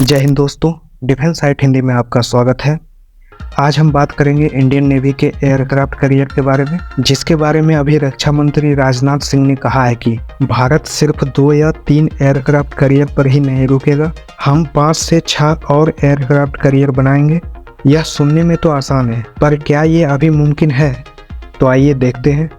जय हिंद दोस्तों, defence site Hindi में आपका स्वागत है। आज हम बात करेंगे इंडियन नेवी के एयरक्राफ्ट करियर के बारे में, जिसके बारे में अभी रक्षा मंत्री राजनाथ सिंह ने कहा है कि भारत सिर्फ 2 या 3 एयरक्राफ्ट करियर पर ही नहीं रुकेगा, हम 5 से 6 और एयरक्राफ्ट करियर बनाएंगे। यह सुनने में तो आसान है, पर क्या ये अभी मुमकिन है? तो आइए देखते हैं।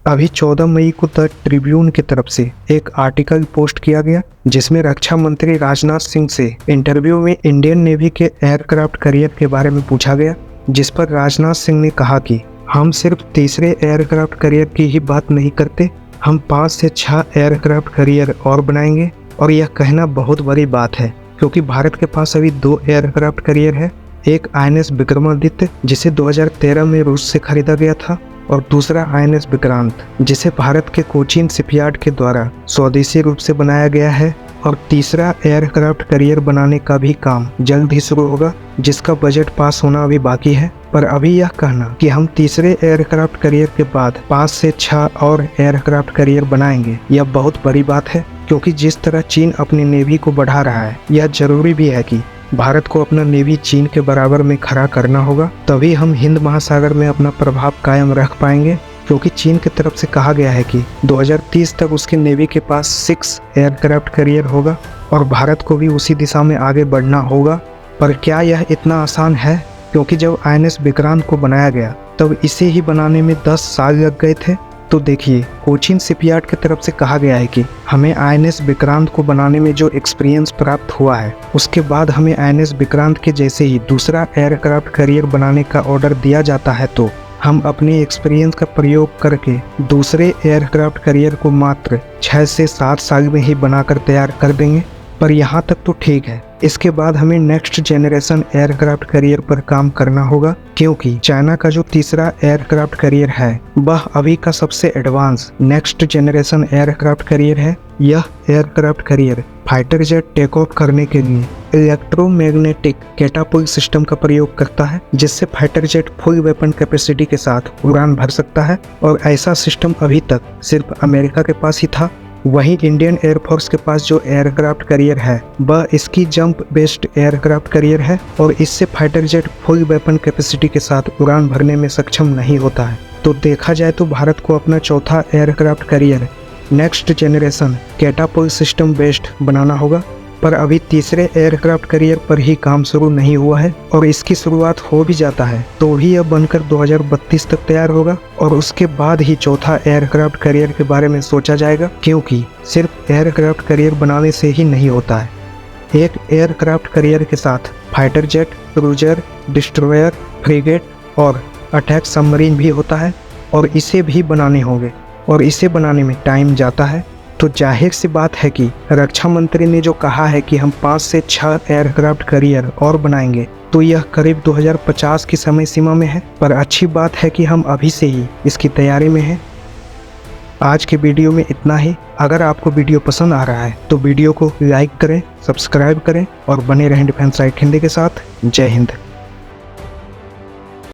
अभी 14 मई को द ट्रिब्यून की तरफ से एक आर्टिकल पोस्ट किया गया, जिसमें रक्षा मंत्री राजनाथ सिंह से इंटरव्यू में इंडियन नेवी के एयरक्राफ्ट करियर के बारे में पूछा गया, जिस पर राजनाथ सिंह ने कहा कि हम सिर्फ तीसरे एयरक्राफ्ट करियर की ही बात नहीं करते, हम 5 से 6 एयरक्राफ्ट करियर और बनाएंगे। और यह कहना बहुत बड़ी बात है, क्योंकि भारत के पास अभी 2 एयरक्राफ्ट करियर है। एक INS विक्रमादित्य, जिसे 2013 में रूस से खरीदा गया था, और दूसरा INS विक्रांत, जिसे भारत के कोचीन शिपयार्ड के द्वारा स्वदेशी रूप से बनाया गया है। और तीसरा एयरक्राफ्ट करियर बनाने का भी काम जल्द ही शुरू होगा, जिसका बजट पास होना अभी बाकी है। पर अभी यह कहना कि हम तीसरे एयरक्राफ्ट करियर के बाद 5 से 6 और एयरक्राफ्ट करियर बनाएंगे, यह बहुत बड़ी बात है, क्योंकि जिस तरह चीन अपनी नेवी को बढ़ा रहा है, यह जरूरी भी है कि भारत को अपना नेवी चीन के बराबर में खड़ा करना होगा, तभी हम हिंद महासागर में अपना प्रभाव कायम रख पाएंगे। क्योंकि चीन की तरफ से कहा गया है कि 2030 तक उसकी नेवी के पास 6 एयरक्राफ्ट करियर होगा, और भारत को भी उसी दिशा में आगे बढ़ना होगा। पर क्या यह इतना आसान है? क्योंकि जब INS विक्रांत को बनाया गया, तब इसे ही बनाने में 10 साल लग गए थे। तो देखिए, कोचीन शिपयार्ड की तरफ से कहा गया है कि हमें INS विक्रांत को बनाने में जो एक्सपीरियंस प्राप्त हुआ है, उसके बाद हमें INS विक्रांत के जैसे ही दूसरा एयरक्राफ्ट करियर बनाने का ऑर्डर दिया जाता है, तो हम अपने एक्सपीरियंस का प्रयोग करके दूसरे एयरक्राफ्ट करियर को मात्र 6 से 7 साल में ही बनाकर तैयार कर देंगे। पर यहाँ तक तो ठीक है, इसके बाद हमें नेक्स्ट जनरेशन एयरक्राफ्ट करियर पर काम करना होगा, क्योंकि चाइना का जो तीसरा एयरक्राफ्ट करियर है, वह अभी का सबसे advance next generation aircraft carrier है। यह aircraft carrier fighter jet take off करने के लिए इलेक्ट्रोमैग्नेटिक कैटापुल्ट सिस्टम का प्रयोग करता है, जिससे fighter jet full weapon capacity के साथ उड़ान भर सकता है। और ऐसा सिस्टम अभी तक सिर्फ अमेरिका के पास ही था। वहीं इंडियन एयरफोर्स के पास जो एयरक्राफ्ट करियर है, वह इसकी जंप बेस्ड एयरक्राफ्ट करियर है, और इससे fighter jet full weapon capacity के साथ उड़ान भरने में सक्षम नहीं होता है। तो देखा जाए तो भारत को अपना चौथा aircraft carrier next generation catapult system based बनाना होगा। पर अभी तीसरे एयरक्राफ्ट करियर पर ही काम शुरू नहीं हुआ है, और इसकी शुरुआत हो भी जाता है तो भी यह बनकर 2032 तक तैयार होगा, और उसके बाद ही चौथा एयरक्राफ्ट करियर के बारे में सोचा जाएगा। क्योंकि सिर्फ एयरक्राफ्ट करियर बनाने से ही नहीं होता है, एक एयरक्राफ्ट करियर के साथ fighter jet, cruiser, destroyer, frigate और अटैक सबमरीन भी होता है, और इसे भी बनाने होंगे, और इसे बनाने में टाइम जाता है। तो जाहिर सी बात है कि रक्षा मंत्री ने जो कहा है कि हम 5 से 6 एयरक्राफ्ट करियर और बनाएंगे, तो यह करीब 2050 की समय सीमा में है। पर अच्छी बात है कि हम अभी से ही इसकी तैयारी में हैं। आज के वीडियो में इतना ही। अगर आपको वीडियो पसंद आ रहा है तो वीडियो को लाइक करें, सब्सक्राइब करें और बने रहें डिफेंस साइट हिंदी के साथ। जय हिंद।